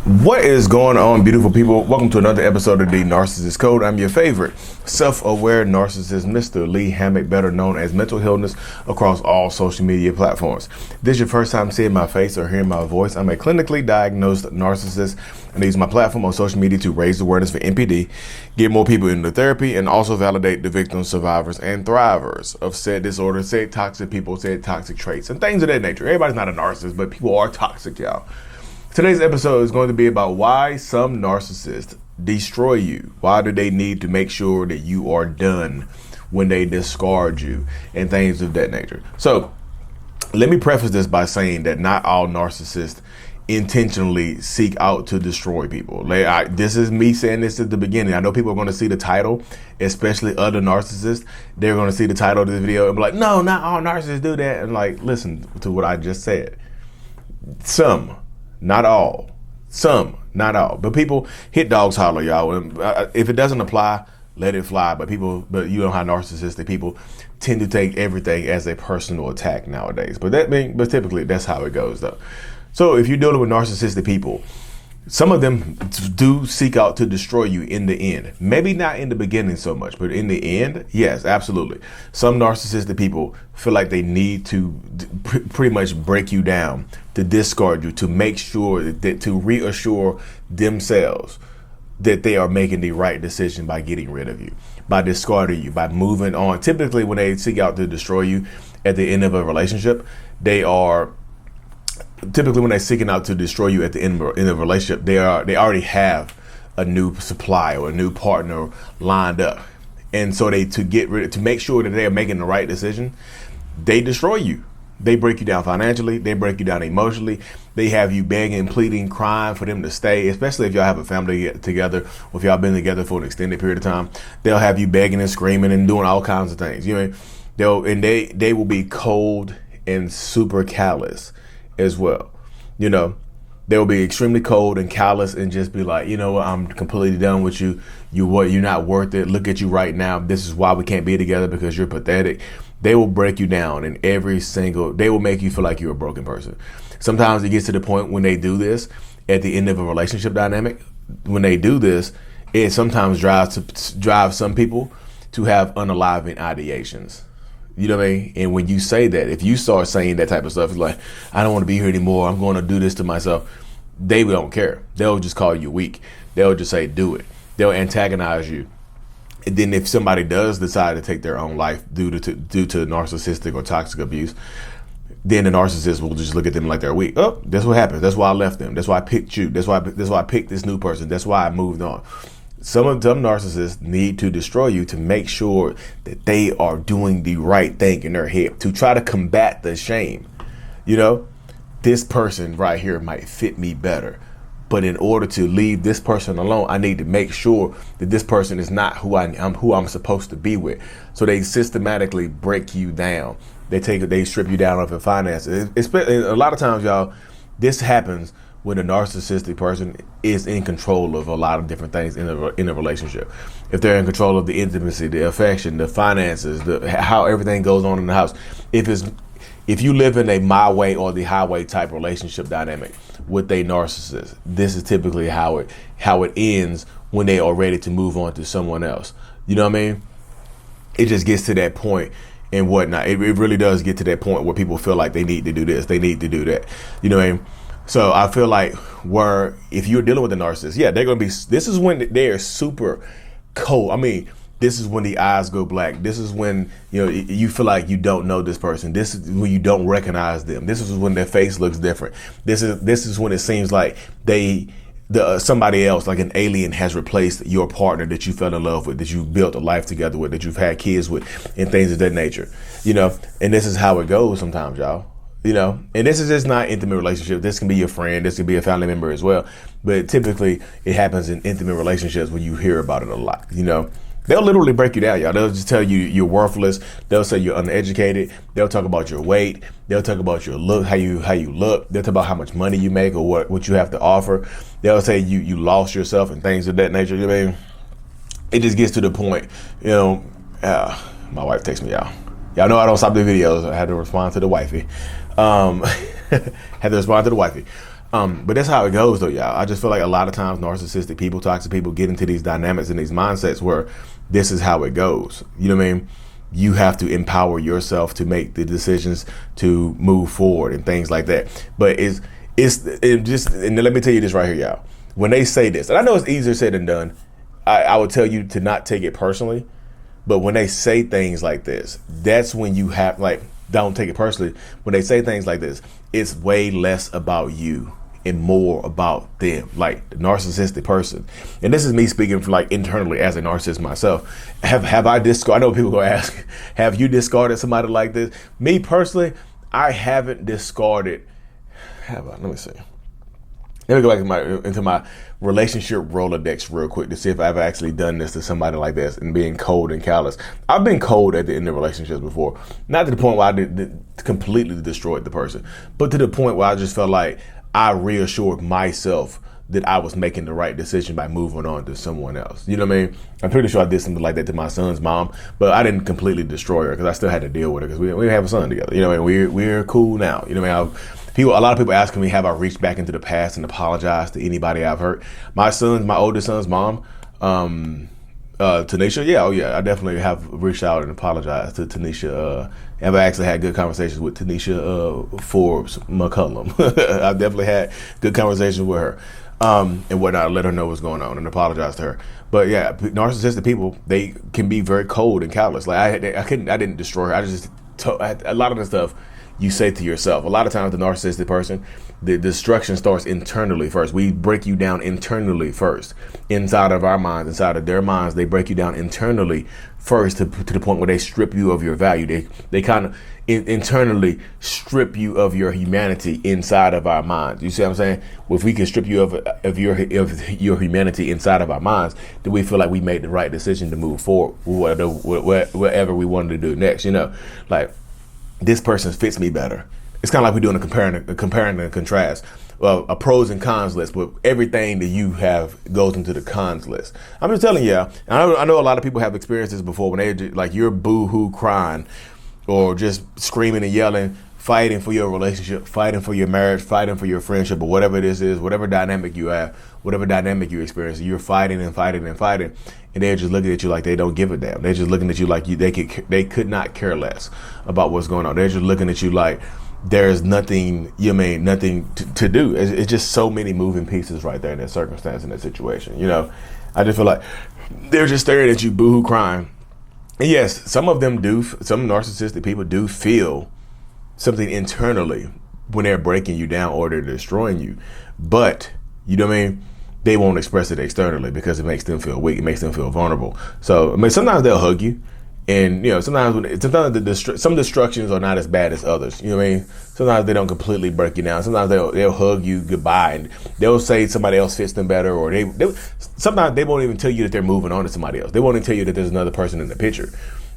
What is going on, beautiful people? Welcome to another episode of the Narcissists Code. I'm your favorite self-aware narcissist, Mr. Lee Hammock, better known as Mental Illness, across all social media platforms. If this is your first time seeing my face or hearing my voice, I'm a clinically diagnosed narcissist, and I use my platform on social media to raise awareness for NPD, get more people into therapy, and also validate the victims, survivors, and thrivers of said disorder, said toxic people, said toxic traits, and things of that nature. Everybody's not a narcissist, but people are toxic, y'all. Today's episode is going to be about why some narcissists destroy you. Why do they need to make sure that you are done when they discard you and things of that nature? So let me preface this by saying that not all narcissists intentionally seek out to destroy people. This is me saying this at the beginning. I know people are going to see the title, especially other narcissists. They're going to see the title of this video and be like, no, not all narcissists do that. And like, listen to what I just said. Some. Not all. Some, not all. But people hit dogs holler, y'all. If it doesn't apply, let it fly. But you know how narcissistic people tend to take everything as a personal attack nowadays. But typically that's how it goes, though. So if you're dealing with narcissistic people, some of them do seek out to destroy you in the end. Maybe not in the beginning so much, but in the end, yes, absolutely. Some narcissistic people feel like they need to pretty much break you down, to discard you, to make sure that to reassure themselves that they are making the right decision by getting rid of you, by discarding you, by moving on. Typically, when they seek out to destroy you at the end of a relationship, typically when they're seeking out to destroy you at the end of a relationship, they already have a new supply or a new partner lined up. And so to make sure that they are making the right decision, they destroy you. They break you down financially, they break you down emotionally, they have you begging, pleading, crying for them to stay, especially if y'all have a family together or if y'all been together for an extended period of time. They'll have you begging and screaming and doing all kinds of things. You know, they will be cold and super callous as well. You know, they'll be extremely cold and callous and just be like, you know what, I'm completely done with you. You're not worth it. Look at you right now. This is why we can't be together, because you're pathetic. They will break you down in they will make you feel like you're a broken person. Sometimes it gets to the point when they do this at the end of a relationship dynamic. When they do this, it sometimes drives some people to have unaliving ideations. You know what I mean? And when you say that, if you start saying that type of stuff, it's like, I don't want to be here anymore, I'm going to do this to myself. They don't care. They'll just call you weak. They'll just say, do it. They'll antagonize you. And then if somebody does decide to take their own life due to narcissistic or toxic abuse, then the narcissist will just look at them like they're weak. Oh, that's what happened. That's why I left them. That's why I picked you. That's why I picked this new person. That's why I moved on. Some narcissists need to destroy you to make sure that they are doing the right thing in their head, to try to combat the shame. You know, this person right here might fit me better, but in order to leave this person alone, I need to make sure that this person is not who I'm supposed to be with. So they systematically break you down. They strip you down of your finances. A lot of times, y'all, this happens when a narcissistic person is in control of a lot of different things in a relationship. If they're in control of the intimacy, the affection, the finances, how everything goes on in the house. If you live in a my way or the highway type relationship dynamic with a narcissist, this is typically how it ends when they are ready to move on to someone else. You know what I mean? It just gets to that point and whatnot. It really does get to that point where people feel like they need to do this, they need to do that. You know what I mean? So I feel like if you're dealing with a narcissist, yeah, this is when they're super cold. I mean, this is when the eyes go black. This is when, you feel like you don't know this person. This is when you don't recognize them. This is when their face looks different. This is when it seems like somebody else, like an alien, has replaced your partner that you fell in love with, that you built a life together with, that you've had kids with, and things of that nature. And this is how it goes sometimes, y'all. And this is just not intimate relationship. This can be your friend. This can be a family member as well. But typically it happens in intimate relationships when you hear about it a lot. They'll literally break you down, y'all. They'll just tell you you're worthless. They'll say you're uneducated. They'll talk about your weight. They'll talk about your look, how you look. They'll talk about how much money you make or what you have to offer. They'll say you lost yourself and things of that nature. You know what I mean? It just gets to the point, my wife texts me, y'all. Y'all know I don't stop the videos. I had to respond to the wifey. But that's how it goes, though, y'all. I just feel like a lot of times narcissistic people, toxic people get into these dynamics and these mindsets where this is how it goes. You know what I mean? You have to empower yourself to make the decisions to move forward and things like that. But it just, and let me tell you this right here, y'all. When they say this, and I know it's easier said than done, I would tell you to not take it personally. But when they say things like this, that's when you have, like, don't take it personally. When they say things like this, it's way less about you and more about them, like the narcissistic person. And this is me speaking from, like, internally as a narcissist myself. Have I discarded? I know people go ask, have you discarded somebody like this? Me personally, I haven't discarded. Have I? Let me see. Let me go back into my relationship Rolodex real quick to see if I've actually done this to somebody like this and being cold and callous. I've been cold at the end of relationships before. Not to the point where I completely destroyed the person, but to the point where I just felt like I reassured myself that I was making the right decision by moving on to someone else. You know what I mean? I'm pretty sure I did something like that to my son's mom, but I didn't completely destroy her because I still had to deal with her because we have a son together. You know what I mean? We're cool now. You know what I mean? A lot of people asking me, have I reached back into the past and apologized to anybody I've hurt? My oldest son's mom, Tanisha, I definitely have reached out and apologized to Tanisha. I've actually had good conversations with Tanisha Forbes McCullum. I've definitely had good conversations with her and whatnot. Let her know what's going on and apologize to her. But yeah, narcissistic people, they can be very cold and callous. Like I didn't destroy her. A lot of the stuff you say to yourself. A lot of times the narcissistic person, the destruction starts internally first. We break you down internally first. Inside of our minds, inside of their minds, they break you down internally first to the point where they strip you of your value. They kind of internally strip you of your humanity inside of our minds. You see what I'm saying? Well, if we can strip you of your humanity inside of our minds, then we feel like we made the right decision to move forward, whatever we wanted to do next. You know, like, this person fits me better. It's kind of like we're doing a comparing and contrast, a pros and cons list, but everything that you have goes into the cons list. I'm just telling you, I know a lot of people have experienced this before when they, like, you're boo-hoo crying or just screaming and yelling, fighting for your relationship, fighting for your marriage, fighting for your friendship, or whatever this is, whatever dynamic you have, whatever dynamic you experience, you're fighting and fighting and fighting, and they're just looking at you like they don't give a damn. They're just looking at you like they could not care less about what's going on. They're just looking at you like there's nothing, nothing to do. It's just so many moving pieces right there in that circumstance, in that situation. You know, I just feel like they're just staring at you, boohoo crying. And yes, some narcissistic people do feel something internally when they're breaking you down or they're destroying you. But, you know what I mean? They won't express it externally because it makes them feel weak. It makes them feel vulnerable. So, I mean, sometimes they'll hug you. And, you know, sometimes some destructions are not as bad as others. You know what I mean? Sometimes they don't completely break you down. Sometimes they'll hug you goodbye and they'll say somebody else fits them better, or sometimes they won't even tell you that they're moving on to somebody else. They won't even tell you that there's another person in the picture.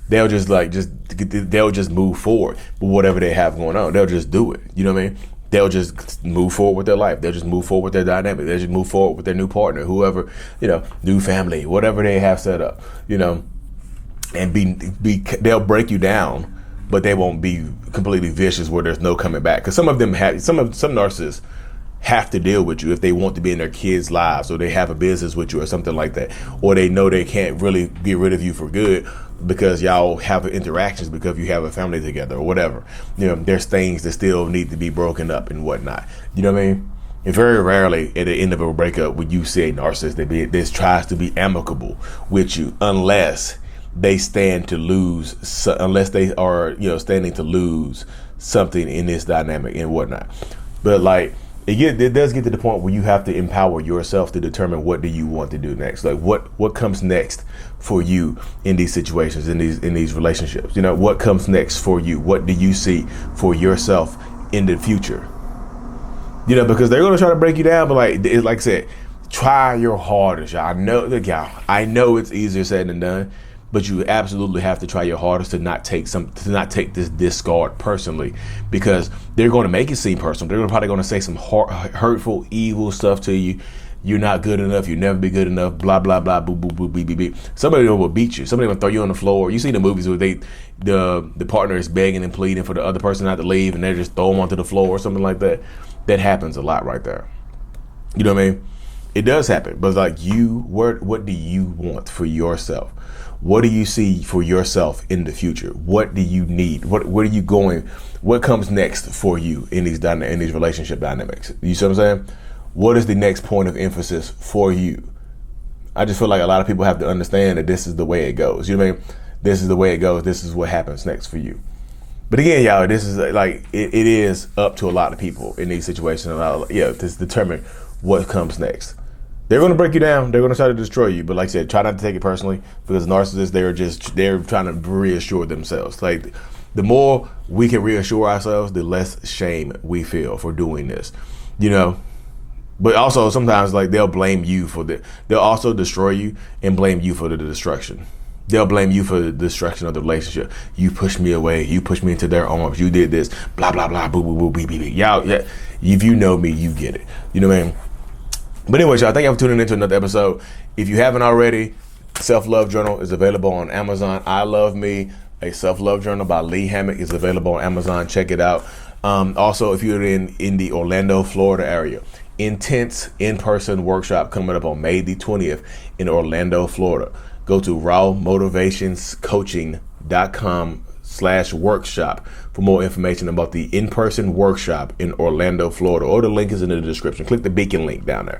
They'll just move forward with whatever they have going on. They'll just do it. You know what I mean? They'll just move forward with their life. They'll just move forward with their dynamic. They'll just move forward with their new partner, whoever, you know, new family, whatever they have set up, you know, and they'll break you down, but they won't be completely vicious where there's no coming back. Because some narcissists have to deal with you if they want to be in their kids' lives, or they have a business with you or something like that, or they know they can't really get rid of you for good because y'all have interactions because you have a family together or whatever. You know, there's things that still need to be broken up and whatnot. You know what I mean? And very rarely at the end of a breakup would you see a narcissist that tries to be amicable with you unless they stand to lose, unless they are, you know, standing to lose something in this dynamic and whatnot. But like, it does get to the point where you have to empower yourself to determine what do you want to do next. Like what comes next for you in these situations, in these relationships. You know, what comes next for you? What do you see for yourself in the future? You know, because they're going to try to break you down, but like I said, try your hardest, y'all. I know it's easier said than done, but you absolutely have to try your hardest to not take this discard personally, because they're going to make it seem personal. They're probably going to say some hurtful, evil stuff to you. You're not good enough. You'll never be good enough. Blah blah blah. Boo boo boo beep beep beep. Somebody will beat you. Somebody will throw you on the floor. You see the movies where the partner is begging and pleading for the other person not to leave, and they just throw them onto the floor or something like that. That happens a lot right there. You know what I mean? It does happen, but like what do you want for yourself? What do you see for yourself in the future? What do you need? What are you going? What comes next for you in these relationship dynamics? You see what I'm saying? What is the next point of emphasis for you? I just feel like a lot of people have to understand that this is the way it goes. You know what I mean? This is the way it goes. This is what happens next for you. But again, y'all, this is like, it is up to a lot of people in these situations. To determine what comes next. They're going to break you down. They're going to try to destroy you. But like I said, try not to take it personally, because narcissists, they're trying to reassure themselves. Like, the more we can reassure ourselves, the less shame we feel for doing this, you know. But also sometimes, like, they'll blame you they'll also destroy you and blame you for the destruction. They'll blame you for the destruction of the relationship. You pushed me away. You pushed me into their arms. You did this. Blah, blah, blah. Boo, boo, boo, bee, bee, bee. Y'all, yeah. If you know me, you get it. You know what I mean? But anyways, y'all, thank you for tuning into another episode. If you haven't already, Self-Love Journal is available on Amazon. I Love Me, a Self-Love Journal by Lee Hammock, is available on Amazon. Check it out. Also, if you're in the Orlando, Florida area, intense in-person workshop coming up on May the 20th in Orlando, Florida. Go to rawmotivationscoaching.com/workshop for more information about the in-person workshop in Orlando, Florida, or the link is in the description. Click the beacon link down there.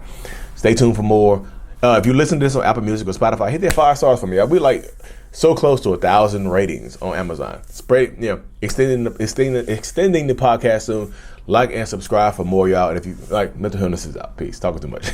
Stay tuned for more. If you listen to this on Apple Music or Spotify, hit that 5 stars for me. We're like so close to 1,000 ratings on Amazon. Extending the podcast soon. Like and subscribe for more, y'all. And if you like, mental illness is out. Peace. Talking too much.